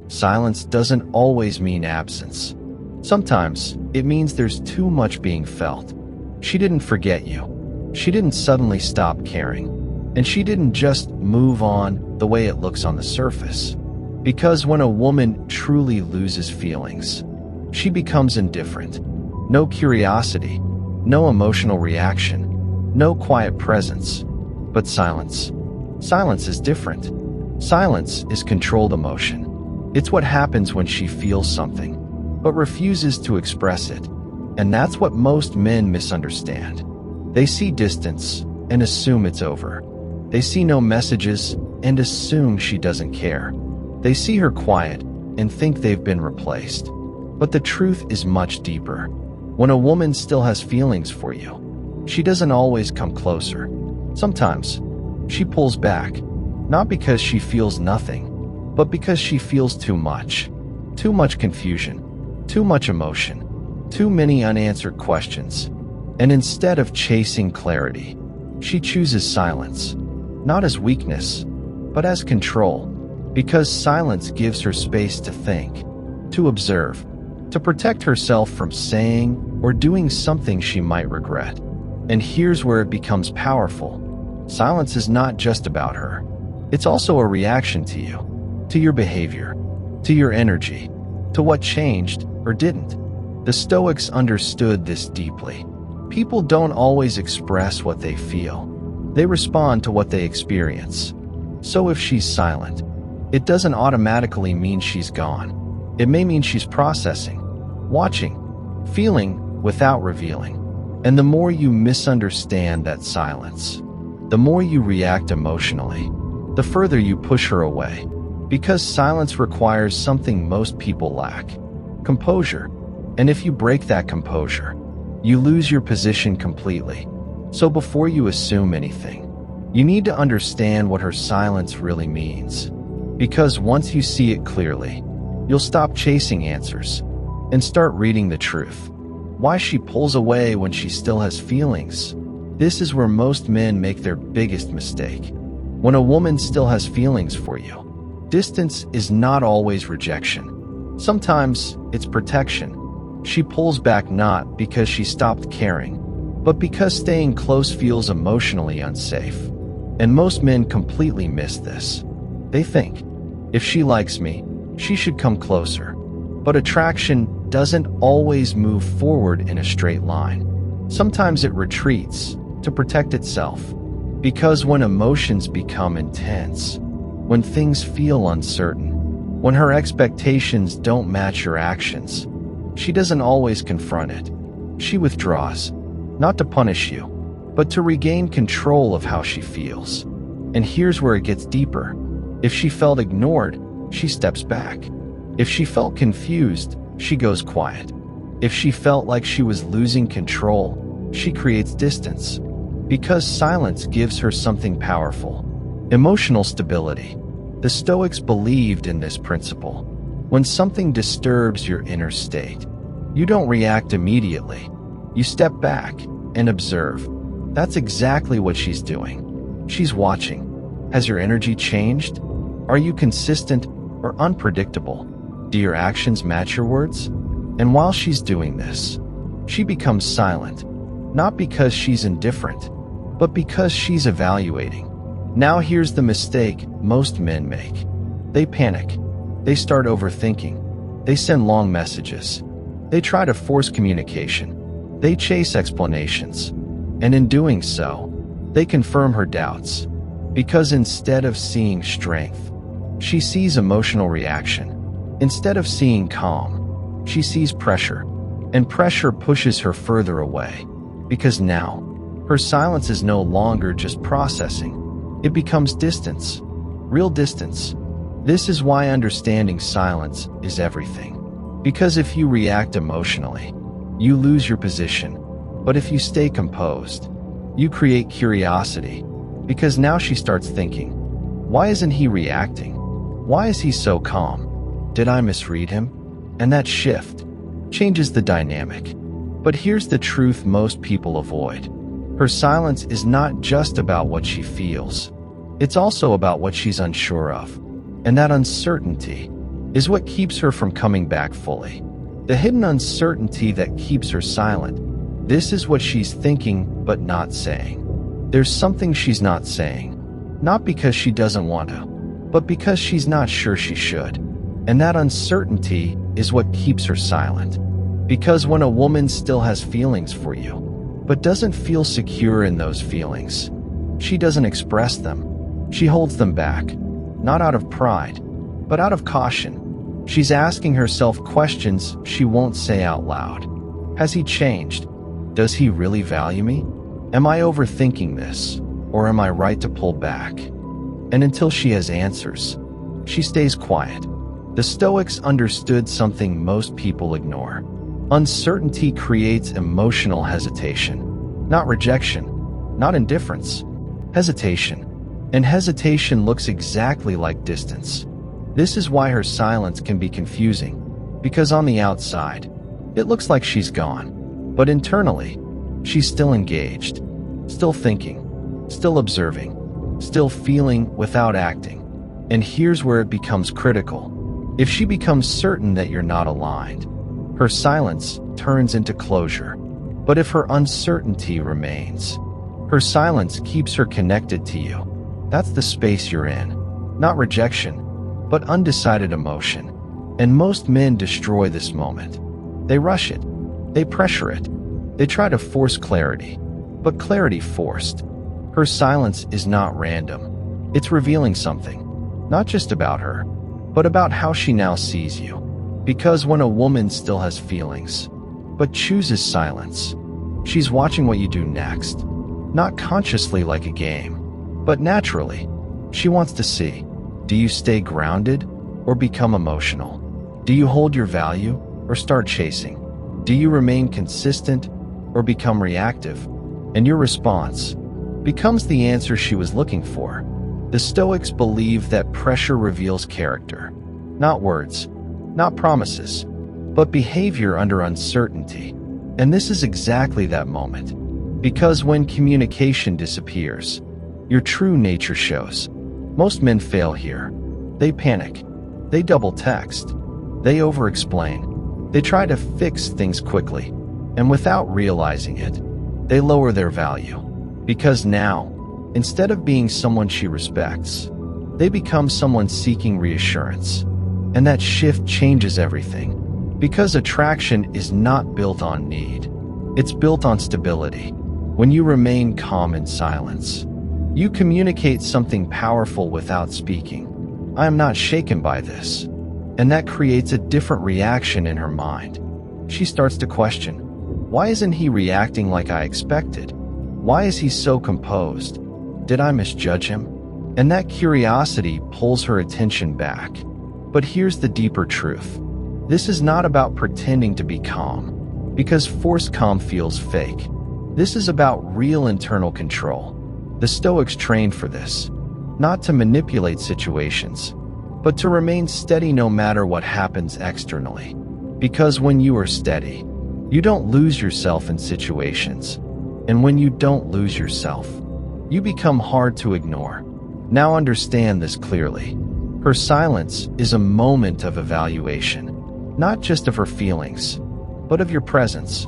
Silence doesn't always mean absence. Sometimes it means there's too much being felt. She didn't forget you. She didn't suddenly stop caring. And she didn't just move on the way it looks on the surface. Because when a woman truly loses feelings, she becomes indifferent. No curiosity, no emotional reaction, no quiet presence. But silence. Silence is different. Silence is controlled emotion. It's what happens when she feels something, but refuses to express it. And that's what most men misunderstand. They see distance and assume it's over. They see no messages and assume she doesn't care. They see her quiet and think they've been replaced. But the truth is much deeper. When a woman still has feelings for you, she doesn't always come closer. Sometimes she pulls back, not because she feels nothing, but because she feels too much. Too much confusion, too much emotion, too many unanswered questions. And instead of chasing clarity, she chooses silence. Not as weakness, but as control, because silence gives her space to think, to observe, to protect herself from saying or doing something she might regret. And here's where it becomes powerful. Silence is not just about her. It's also a reaction to you, to your behavior, to your energy, to what changed or didn't. The Stoics understood this deeply. People don't always express what they feel. They respond to what they experience. So if she's silent, it doesn't automatically mean she's gone. It may mean she's processing, watching, feeling without revealing. And the more you misunderstand that silence, the more you react emotionally, the further you push her away. Because silence requires something most people lack: composure. And if you break that composure, you lose your position completely. So before you assume anything, you need to understand what her silence really means. Because once you see it clearly, you'll stop chasing answers and start reading the truth. Why she pulls away when she still has feelings. This is where most men make their biggest mistake. When a woman still has feelings for you, distance is not always rejection. Sometimes it's protection. She pulls back not because she stopped caring, but because staying close feels emotionally unsafe. And most men completely miss this. They think, if she likes me, she should come closer. But attraction doesn't always move forward in a straight line. Sometimes it retreats to protect itself. Because when emotions become intense, when things feel uncertain, when her expectations don't match your actions, she doesn't always confront it. She withdraws. Not to punish you, but to regain control of how she feels. And here's where it gets deeper. If she felt ignored, she steps back. If she felt confused, she goes quiet. If she felt like she was losing control, she creates distance. Because silence gives her something powerful: emotional stability. The Stoics believed in this principle. When something disturbs your inner state, you don't react immediately. You step back and observe. That's exactly what she's doing. She's watching. Has your energy changed? Are you consistent or unpredictable? Do your actions match your words? And while she's doing this, she becomes silent, not because she's indifferent, but because she's evaluating. Now here's the mistake most men make. They panic. They start overthinking. They send long messages. They try to force communication. They chase explanations, and in doing so, they confirm her doubts. Because instead of seeing strength, she sees emotional reaction. Instead of seeing calm, she sees pressure, and pressure pushes her further away. Because now, her silence is no longer just processing. It becomes distance, real distance. This is why understanding silence is everything. Because if you react emotionally, you lose your position. But if you stay composed, you create curiosity. Because now she starts thinking, why isn't he reacting? Why is he so calm? Did I misread him? And that shift changes the dynamic. But here's the truth most people avoid. Her silence is not just about what she feels. It's also about what she's unsure of. And that uncertainty is what keeps her from coming back fully. The hidden uncertainty that keeps her silent. This is what she's thinking but not saying. There's something she's not saying. Not because she doesn't want to, but because she's not sure she should. And that uncertainty is what keeps her silent. Because when a woman still has feelings for you, but doesn't feel secure in those feelings, she doesn't express them. She holds them back, not out of pride, but out of caution. She's asking herself questions she won't say out loud. Has he changed? Does he really value me? Am I overthinking this, or am I right to pull back? And until she has answers, she stays quiet. The Stoics understood something most people ignore. Uncertainty creates emotional hesitation, not rejection, not indifference, hesitation. And hesitation looks exactly like distance. This is why her silence can be confusing, because on the outside, it looks like she's gone, but internally, she's still engaged, still thinking, still observing, still feeling without acting. And here's where it becomes critical. If she becomes certain that you're not aligned, her silence turns into closure. But if her uncertainty remains, her silence keeps her connected to you. That's the space you're in. Not rejection, but undecided emotion. And most men destroy this moment. They rush it. They pressure it. They try to force clarity. But clarity forced. Her silence is not random. It's revealing something. Not just about her, but about how she now sees you. Because when a woman still has feelings, but chooses silence, she's watching what you do next. Not consciously like a game, but naturally. She wants to see, do you stay grounded or become emotional? Do you hold your value or start chasing? Do you remain consistent or become reactive? And your response becomes the answer she was looking for. The Stoics believe that pressure reveals character, not words, not promises, but behavior under uncertainty. And this is exactly that moment. Because when communication disappears, your true nature shows. Most men fail here. They panic. They double text. They over-explain. They try to fix things quickly. And without realizing it, they lower their value. Because now, instead of being someone she respects, they become someone seeking reassurance. And that shift changes everything. Because attraction is not built on need. It's built on stability. When you remain calm in silence, you communicate something powerful without speaking. I am not shaken by this. And that creates a different reaction in her mind. She starts to question, why isn't he reacting like I expected? Why is he so composed? Did I misjudge him? And that curiosity pulls her attention back. But here's the deeper truth. This is not about pretending to be calm, because forced calm feels fake. This is about real internal control. The Stoics trained for this, not to manipulate situations, but to remain steady no matter what happens externally. Because when you are steady, you don't lose yourself in situations. And when you don't lose yourself, you become hard to ignore. Now understand this clearly. Her silence is a moment of evaluation, not just of her feelings, but of your presence.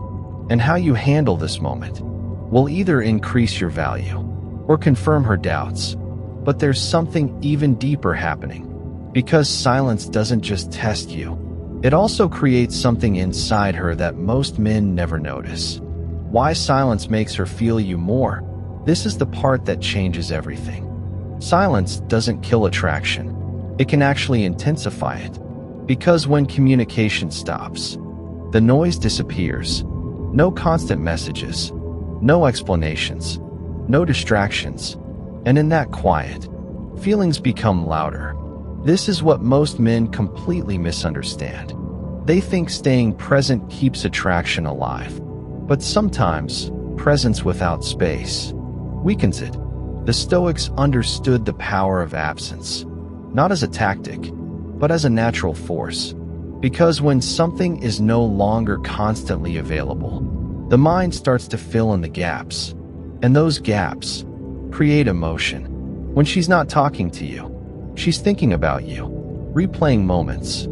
And how you handle this moment will either increase your value or confirm her doubts. But there's something even deeper happening. Because silence doesn't just test you, it also creates something inside her that most men never notice. Why silence makes her feel you more? This is the part that changes everything. Silence doesn't kill attraction. It can actually intensify it. Because when communication stops, the noise disappears. No constant messages, no explanations, no distractions. And in that quiet, feelings become louder. This is what most men completely misunderstand. They think staying present keeps attraction alive. But sometimes, presence without space weakens it. The Stoics understood the power of absence, not as a tactic, but as a natural force. Because when something is no longer constantly available, the mind starts to fill in the gaps. And those gaps create emotion. When she's not talking to you, she's thinking about you, replaying moments,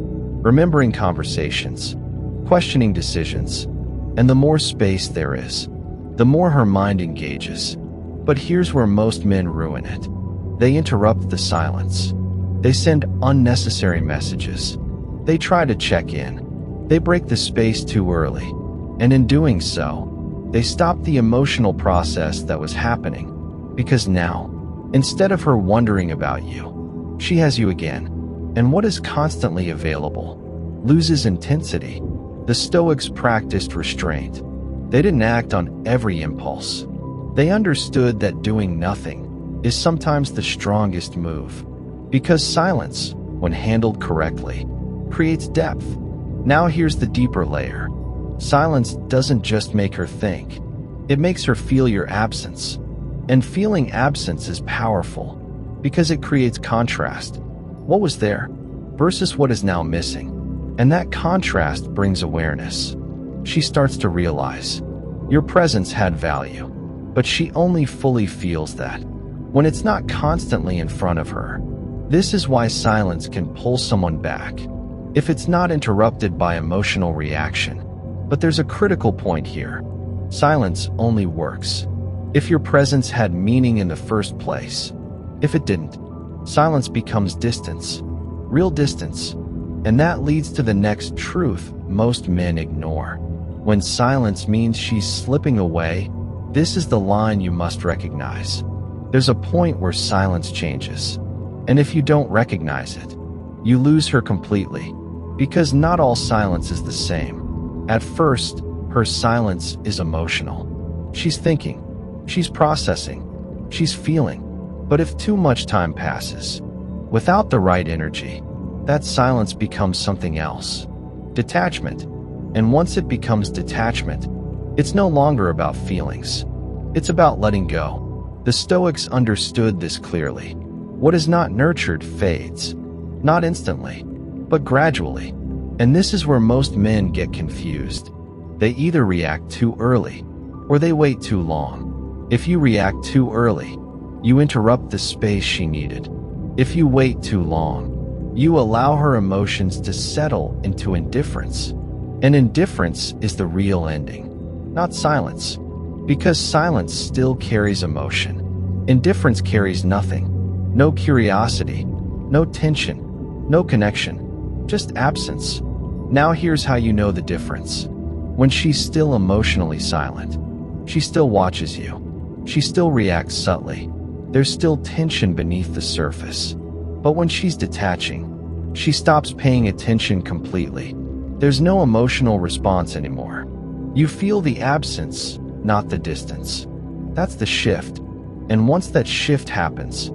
remembering conversations, questioning decisions, and the more space there is, the more her mind engages. But here's where most men ruin it. They interrupt the silence. They send unnecessary messages. They try to check in. They break the space too early. And in doing so, they stop the emotional process that was happening. Because now, instead of her wondering about you, she has you again. And what is constantly available loses intensity. The Stoics practiced restraint. They didn't act on every impulse. They understood that doing nothing is sometimes the strongest move. Because silence, when handled correctly, creates depth. Now here's the deeper layer. Silence doesn't just make her think. It makes her feel your absence. And feeling absence is powerful because it creates contrast. What was there versus what is now missing. And that contrast brings awareness. She starts to realize your presence had value, but she only fully feels that when it's not constantly in front of her. This is why silence can pull someone back if it's not interrupted by emotional reaction. But there's a critical point here. Silence only works if your presence had meaning in the first place. If it didn't, silence becomes distance, real distance. And that leads to the next truth most men ignore. When silence means she's slipping away, this is the line you must recognize. There's a point where silence changes. And if you don't recognize it, you lose her completely. Because not all silence is the same. At first, her silence is emotional. She's thinking, she's processing, she's feeling. But if too much time passes, without the right energy, that silence becomes something else. Detachment. And once it becomes detachment, it's no longer about feelings. It's about letting go. The Stoics understood this clearly. What is not nurtured fades. Not instantly, but gradually. And this is where most men get confused. They either react too early, or they wait too long. If you react too early, you interrupt the space she needed. If you wait too long, you allow her emotions to settle into indifference. And indifference is the real ending, not silence. Because silence still carries emotion. Indifference carries nothing. No curiosity, no tension, no connection, just absence. Now here's how you know the difference. When she's still emotionally silent, she still watches you. She still reacts subtly. There's still tension beneath the surface. But when she's detaching, she stops paying attention completely. There's no emotional response anymore. You feel the absence, not the distance. That's the shift. And once that shift happens,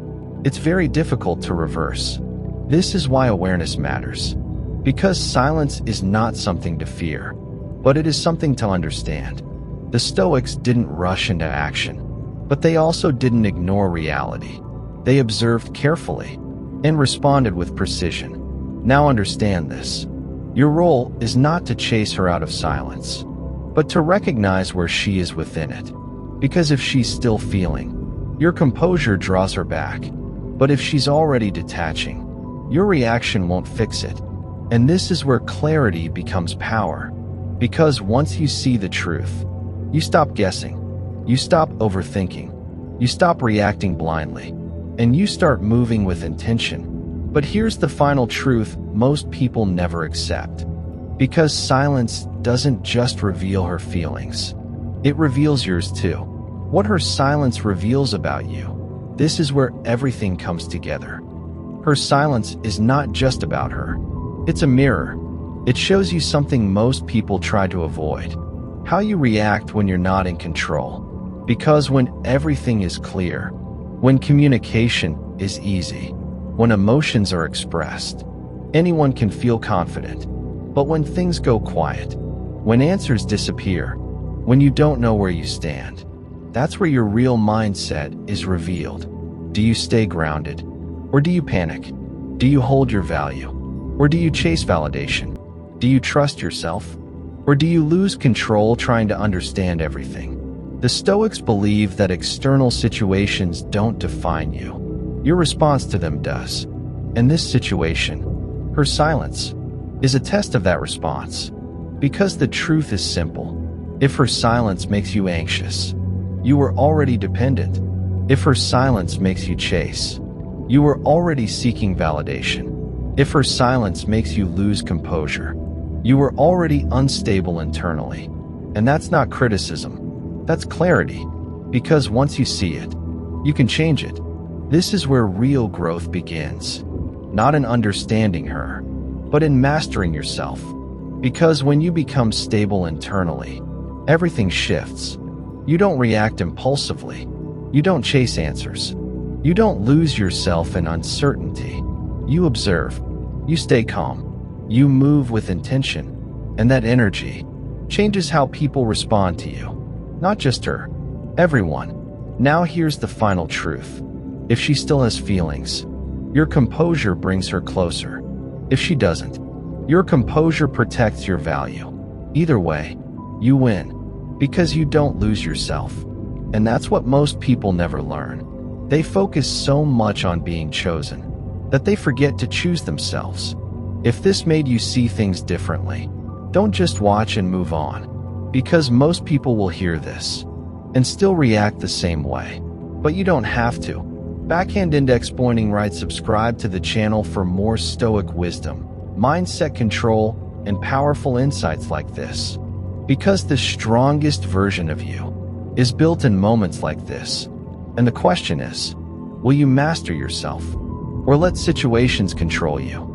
it's very difficult to reverse. This is why awareness matters. Because silence is not something to fear, but it is something to understand. The Stoics didn't rush into action, but they also didn't ignore reality. They observed carefully and responded with precision. Now understand this. Your role is not to chase her out of silence, but to recognize where she is within it. Because if she's still feeling, your composure draws her back. But if she's already detaching, your reaction won't fix it. And this is where clarity becomes power. Because once you see the truth, you stop guessing, you stop overthinking, you stop reacting blindly, and you start moving with intention. But here's the final truth most people never accept. Because silence doesn't just reveal her feelings, it reveals yours too. What her silence reveals about you. This is where everything comes together. Her silence is not just about her. It's a mirror. It shows you something most people try to avoid. How you react when you're not in control. Because when everything is clear, when communication is easy, when emotions are expressed, anyone can feel confident. But when things go quiet, when answers disappear, when you don't know where you stand, that's where your real mindset is revealed. Do you stay grounded? Or do you panic? Do you hold your value? Or do you chase validation? Do you trust yourself? Or do you lose control trying to understand everything? The Stoics believe that external situations don't define you. Your response to them does. And this situation, her silence, is a test of that response. Because the truth is simple. If her silence makes you anxious, you were already dependent. If her silence makes you chase, you were already seeking validation. If her silence makes you lose composure, you were already unstable internally. And that's not criticism. That's clarity. Because once you see it, you can change it. This is where real growth begins. Not in understanding her, but in mastering yourself. Because when you become stable internally, everything shifts. You don't react impulsively. You don't chase answers. You don't lose yourself in uncertainty. You observe. You stay calm. You move with intention. And that energy changes how people respond to you. Not just her. Everyone. Now here's the final truth. If she still has feelings, your composure brings her closer. If she doesn't, your composure protects your value. Either way, you win. Because you don't lose yourself. And that's what most people never learn. They focus so much on being chosen that they forget to choose themselves. If this made you see things differently, don't just watch and move on. Because most people will hear this and still react the same way. But you don't have to. Backhand index pointing right. Subscribe to the channel for more Stoic wisdom, mindset control, and powerful insights like this. Because the strongest version of you is built in moments like this. And the question is, will you master yourself or let situations control you?